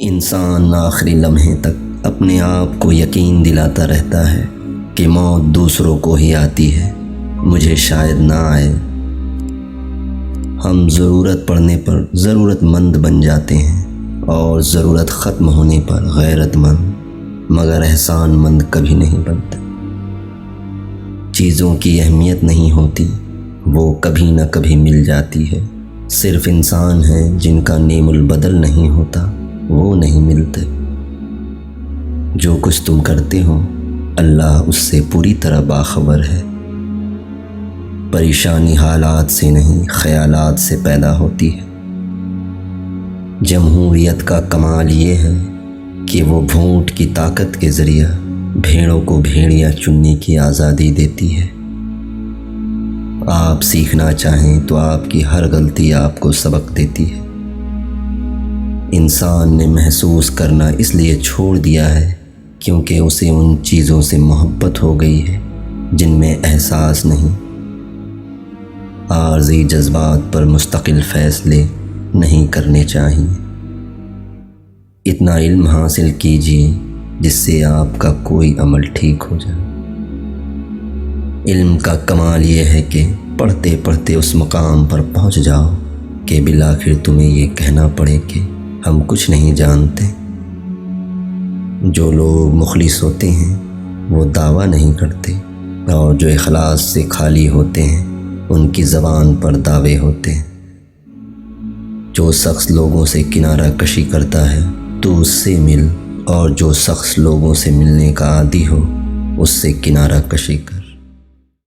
انسان آخری لمحے تک اپنے آپ کو یقین دلاتا رہتا ہے کہ موت دوسروں کو ہی آتی ہے، مجھے شاید نہ آئے۔ ہم ضرورت پڑنے پر ضرورت مند بن جاتے ہیں اور ضرورت ختم ہونے پر غیرت مند، مگر احسان مند کبھی نہیں بنتے۔ چیزوں کی اہمیت نہیں ہوتی، وہ کبھی نہ کبھی مل جاتی ہے۔ صرف انسان ہیں جن کا نیم البدل نہیں ہوتا، وہ نہیں ملتے۔ جو کچھ تم کرتے ہو اللہ اس سے پوری طرح باخبر ہے۔ پریشانی حالات سے نہیں، خیالات سے پیدا ہوتی ہے۔ جمہوریت کا کمال یہ ہے کہ وہ ووٹ کی طاقت کے ذریعہ بھیڑوں کو بھیڑیا چننے کی آزادی دیتی ہے۔ آپ سیکھنا چاہیں تو آپ کی ہر غلطی آپ کو سبق دیتی ہے۔ انسان نے محسوس کرنا اس لیے چھوڑ دیا ہے کیونکہ اسے ان چیزوں سے محبت ہو گئی ہے جن میں احساس نہیں۔ عارضی جذبات پر مستقل فیصلے نہیں کرنے چاہیے۔ اتنا علم حاصل کیجیے جس سے آپ کا کوئی عمل ٹھیک ہو جائے۔ علم کا کمال یہ ہے کہ پڑھتے پڑھتے اس مقام پر پہنچ جاؤ کہ بالآخر تمہیں یہ کہنا پڑے کہ ہم کچھ نہیں جانتے۔ جو لوگ مخلص ہوتے ہیں وہ دعویٰ نہیں کرتے، اور جو اخلاص سے خالی ہوتے ہیں ان کی زبان پر دعوے ہوتے ہیں۔ جو شخص لوگوں سے کنارہ کشی کرتا ہے تو اس سے مل، اور جو شخص لوگوں سے ملنے کا عادی ہو اس سے کنارہ کشی کر۔